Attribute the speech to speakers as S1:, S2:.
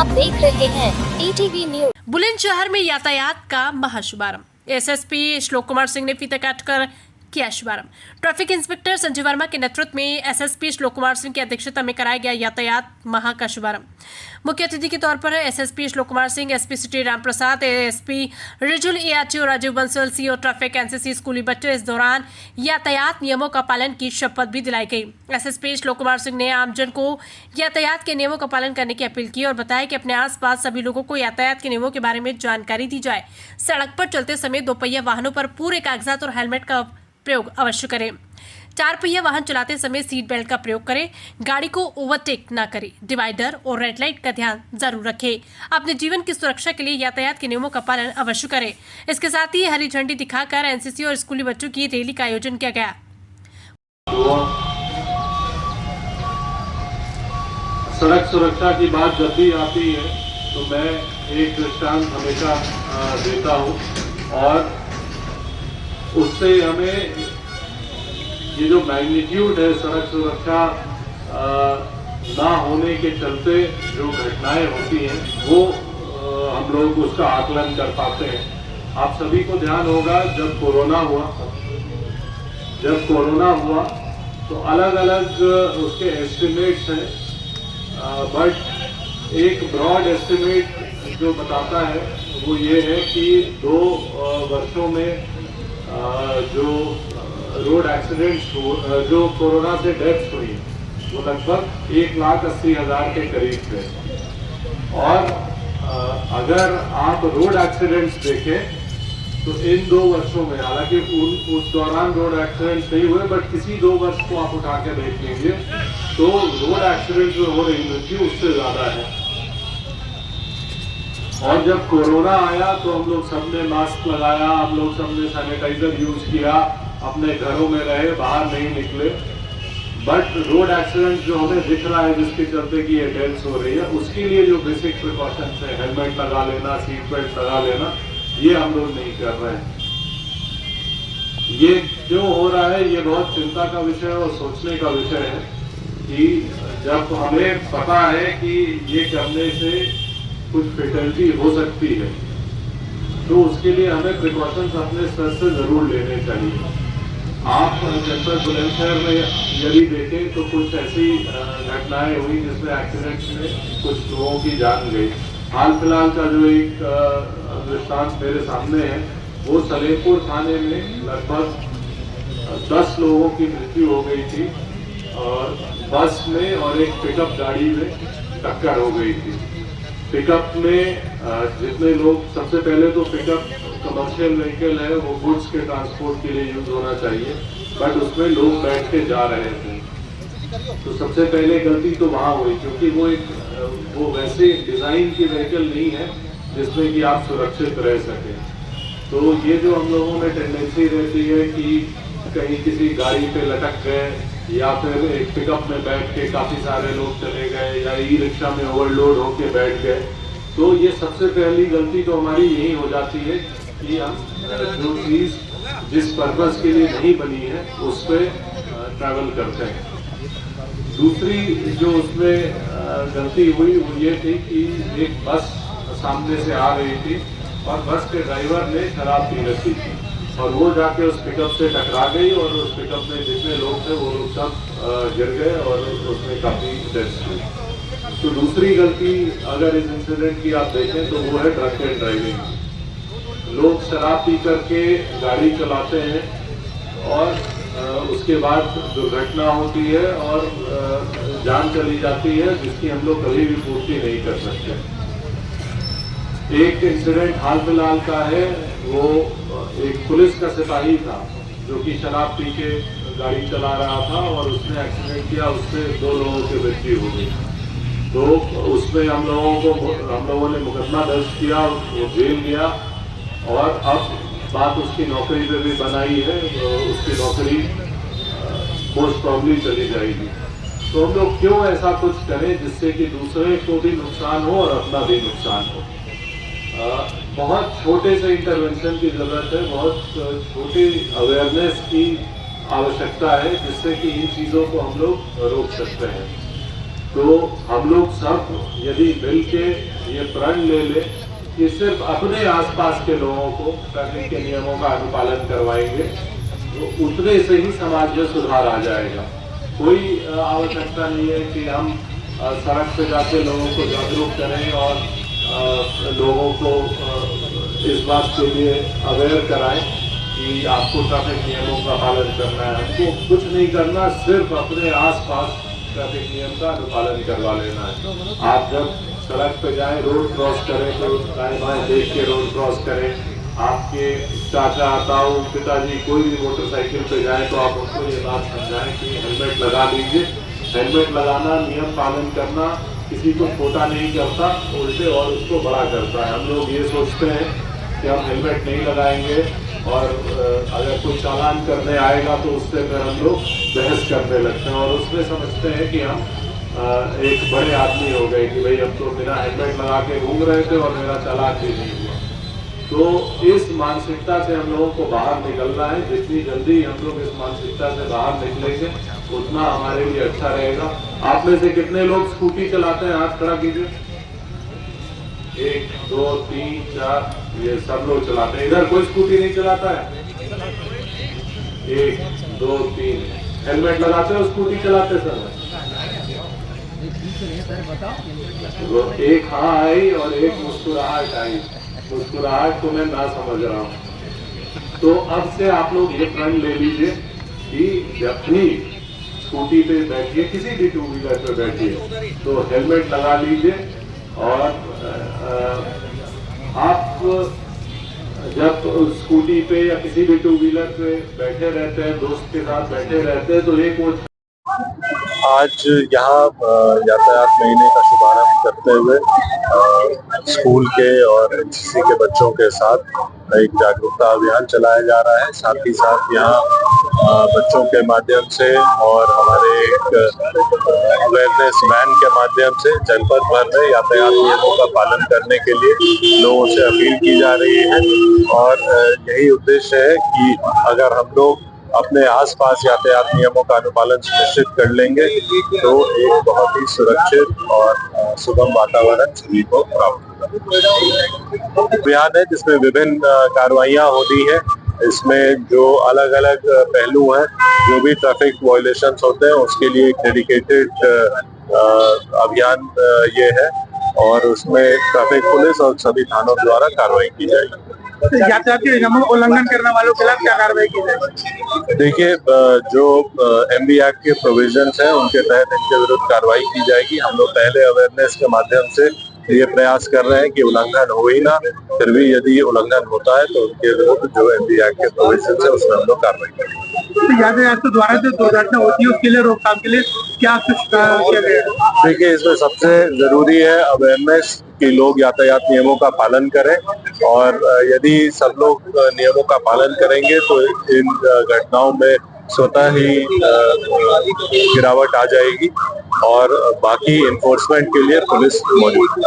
S1: आप देख रहे हैं ETV न्यूज।
S2: बुलंदशहर में यातायात का महाशुभारंभ। एसएसपी श्लोक कुमार सिंह ने फीता काटकर किया शुभारंभ। ट्रैफिक इंस्पेक्टर संजय वर्मा के नेतृत्व में एसएसपी श्लोक कुमार सिंह की अध्यक्षता में कराया गया यातायात माह का शुभारंभ। मुख्य अतिथि के तौर पर SSP Shlok Kumar Singh, SP city Ram Prasad, ASP Rijul ARTO Rajeev Bansal, CO traffic NCC स्कूली बच्चे इस दौरान यातायात नियमों का पालन की शपथ भी दिलाई गई। एसएसपी श्लोक कुमार सिंह ने आमजन को यातायात के नियमों का पालन करने की अपील की और बताया कि अपने आसपास सभी लोगों को यातायात के नियमों के बारे में जानकारी दी जाए। सड़क पर चलते समय दोपहिया वाहनों पर पूरे कागजात और हेलमेट का प्रयोग अवश्य करें। चार पहिया वाहन चलाते समय सीट बेल्ट का प्रयोग करें। गाड़ी को ओवरटेक न करें। डिवाइडर और रेड लाइट का ध्यान जरूर रखें। अपने जीवन की सुरक्षा के लिए यातायात के नियमों का पालन अवश्य करें। इसके साथ ही हरी झंडी दिखाकर एनसीसी और स्कूली बच्चों की रैली का आयोजन किया गया।
S3: सड़क सुरक्षा की बात जब भी आती है तो मैं एक दृष्टांत हमेशा देता हूँ और उससे हमें ये जो मैग्नीट्यूड है सड़क सुरक्षा ना होने के चलते जो घटनाएं होती हैं वो हम लोग उसका आकलन कर पाते हैं। आप सभी को ध्यान होगा जब कोरोना हुआ तो अलग अलग उसके एस्टिमेट्स हैं, बट एक ब्रॉड एस्टिमेट जो बताता है वो ये है कि 2 वर्षों में जो रोड एक्सीडेंट्स जो कोरोना से डेथ्स हुई वो लगभग 1,80,000 के करीब थे। और अगर आप रोड एक्सीडेंट्स देखें तो इन 2 वर्षों में, हालांकि उस दौरान रोड एक्सीडेंट्स नहीं हुए, बट किसी 2 वर्ष को आप उठा के देख लीजिए तो रोड एक्सीडेंट्स में हो रही मृत्यु उससे ज्यादा है। और जब कोरोना आया तो हम लोग सबने मास्क लगाया, हम लोग सबने सैनिटाइजर यूज किया, अपने घरों में रहे, बाहर नहीं निकले, बट रोड एक्सीडेंट जो हमें दिख रहा है जिसके चलते कि ये डेथ्स हो रही है, उसके लिए जो बेसिक प्रिकॉशंस है, हेलमेट लगा लेना, सीट बेल्ट लगा लेना, ये हम लोग नहीं कर रहे हैं। ये क्यों हो रहा है, ये बहुत चिंता का विषय और सोचने का विषय है कि जब हमें पता है कि ये करने से कुछ फेटलिटी हो सकती है तो उसके लिए हमें प्रिकॉशंस अपने स्तर से जरूर लेने चाहिए। आप जनपद बुलंदशहर में यदि देखें तो कुछ ऐसी घटनाएं हुई जिसमें एक्सीडेंट्स में कुछ लोगों की जान गई। हाल फिलहाल का जो एक दृष्टांत मेरे सामने है वो सलेमपुर थाने में लगभग 10 लोगों की मृत्यु हो गई थी और बस में और एक पिकअप गाड़ी में टक्कर हो गई थी। पिकअप में जितने लोग, सबसे पहले तो पिकअप कमर्शियल व्हीकल है, वो गुड्स के ट्रांसपोर्ट के लिए यूज होना चाहिए, बट उसमें लोग बैठ के जा रहे थे। तो सबसे पहले गलती तो वहाँ हुई क्योंकि वो वैसे डिजाइन की व्हीकल नहीं है जिसमें कि आप सुरक्षित रह सकें। तो ये जो हम लोगों में टेंडेंसी रहती है कि कहीं किसी गाड़ी पे लटक गए या फिर एक पिकअप में बैठ के काफी सारे लोग चले गए या ई रिक्शा में ओवरलोड होके बैठ गए, तो ये सबसे पहली गलती तो हमारी यही हो जाती है कि हम जो चीज जिस पर्पस के लिए नहीं बनी है उस पर ट्रैवल करते हैं। दूसरी जो उसमें गलती हुई वो ये थी कि एक बस सामने से आ रही थी और बस के ड्राइवर ने शराब पी रखी थी और वो जाके उस पिकअप से टकरा गई और उस पिकअप में जितने लोग थे वो लोग सब गिर गए और उसमें काफी डेथ्स हुई। तो दूसरी गलती अगर इस इंसिडेंट की आप देखें तो वो है ड्रंक एंड ड्राइविंग। लोग शराब पी करके गाड़ी चलाते हैं और उसके बाद दुर्घटना होती है और जान चली जाती है जिसकी हम लोग कभी भी पूर्ति नहीं कर सकते। एक इंसिडेंट हाल फिलहाल का है, वो एक पुलिस का सिपाही था जो कि शराब पी के गाड़ी चला रहा था और उसने एक्सीडेंट किया, उससे 2 लोगों की मृत्यु हो गई। तो उसमें हम लोगों ने मुकदमा दर्ज किया, वो जेल गया और अब बात उसकी नौकरी पे भी बनाई है, उसकी नौकरी मोस्ट प्रॉब्ली चली जाएगी। तो हम लोग क्यों ऐसा कुछ करें जिससे कि दूसरे को भी नुकसान हो और अपना भी नुकसान हो। बहुत छोटे से इंटरवेंशन की जरूरत है, बहुत छोटी अवेयरनेस की आवश्यकता है जिससे कि इन चीज़ों को हम लोग रोक सकते हैं। तो हम लोग सब यदि मिल के ये प्रण ले ले कि सिर्फ अपने आसपास के लोगों को ट्रैफिक के नियमों का अनुपालन करवाएंगे तो उतने से ही समाज में सुधार आ जाएगा। कोई आवश्यकता नहीं है कि हम सड़क पे जाके लोगों को जागरूक करें और लोगों को इस बात के लिए अवेयर कराएं कि आपको ट्रैफिक नियमों का पालन करना है। हमको कुछ नहीं करना, सिर्फ अपने आसपास ट्रैफिक नियम का अनुपालन करवा लेना है। आप जब सड़क पे जाएं, रोड क्रॉस करें तो दाएं बाएं देख के रोड क्रॉस करें। आपके चाचा ताऊ पिताजी कोई भी मोटरसाइकिल पे जाए तो आप उनको ये बात समझाएं कि हेलमेट लगा लीजिए। हेलमेट लगाना, नियम पालन करना किसी को छोटा नहीं करता, उल्टे और उसको बड़ा करता है। हम लोग ये सोचते हैं कि हम हेलमेट नहीं लगाएंगे और अगर कोई चालान करने आएगा तो उससे फिर हम लोग बहस करने लगते हैं और उसमें समझते हैं कि हम एक बड़े आदमी हो गए कि भाई हम तो बिना हेलमेट लगा के घूम रहे थे और मेरा चालान भी नहीं हुआ। तो इस मानसिकता से हम लोगों को बाहर निकलना है। जितनी जल्दी हम लोग इस मानसिकता से बाहर निकलेंगे उतना हमारे लिए अच्छा रहेगा। आप में से कितने लोग स्कूटी चलाते हैं? हाथ खड़ा कीजिए। 1 2 3 4, ये सब लोग चलाते हैं। इधर कोई स्कूटी नहीं चलाता है? 1 2 3। हेलमेट लगाते हो, स्कूटी चलाते सर? एक हाँ आई और एक मुस्कुराहट आई। मुस्कुराहट को मैं ना समझ रहा हूँ। तो अब से आप लोग ये प्रण ले लीजिए कि जब भी स्कूटी पे बैठिए, किसी भी 2 व्हीलर पे बैठिए तो हेलमेट लगा लीजिए। और आप जब स्कूटी पे या किसी भी 2 व्हीलर पे बैठे रहते हैं, दोस्त के साथ बैठे रहते हैं, तो एक वो
S4: आज यहाँ यातायात महीने का शुभारंभ करते हुए स्कूल के और एनसीसी के बच्चों के साथ एक जागरूकता अभियान चलाया जा रहा है। साथ ही साथ यहाँ बच्चों के माध्यम से और हमारे एक अवेयरनेस वैन के माध्यम से जनपद भर में यातायात नियमों का पालन करने के लिए लोगों से अपील की जा रही है। और यही उद्देश्य है कि अगर हम लोग अपने आसपास यातायात नियमों का अनुपालन सुनिश्चित कर लेंगे तो एक बहुत ही सुरक्षित और सुगम वातावरण सभी को प्राप्त होगा। अभियान है जिसमें विभिन्न कार्रवाइयां होती हैं। इसमें जो अलग अलग पहलू हैं, जो भी ट्रैफिक वायलेशंस होते हैं उसके लिए एक डेडिकेटेड अभियान ये है और उसमें ट्रैफिक पुलिस और सभी थानों द्वारा कार्रवाई की जाएगी।
S5: यातायात के नियमों का उल्लंघन करने वालों के खिलाफ क्या कार्रवाई की जाएगी?
S4: देखिए, जो एमवी एक्ट के प्रोविजंस हैं उनके तहत इनके विरुद्ध कार्रवाई की जाएगी। हम लोग पहले अवेयरनेस के माध्यम से ये प्रयास कर रहे हैं कि उल्लंघन हो ही ना, फिर भी यदि उल्लंघन होता है तो उनके विरुद्ध जो एमवी एक्ट के प्रोविजंस है उसमें हम लोग कार्रवाई करेंगे।
S5: यातायात के द्वारा जो दुर्घटना होती है उसके लिए रोकथाम के लिए क्या कुछ किया गया?
S4: देखिए, इसमें सबसे जरूरी है अवेयरनेस कि लोग यातायात नियमों का पालन करें और यदि सब लोग नियमों का पालन करेंगे तो इन घटनाओं में स्वतः ही गिरावट आ जाएगी और बाकी इन्फोर्समेंट के लिए पुलिस मौजूद है।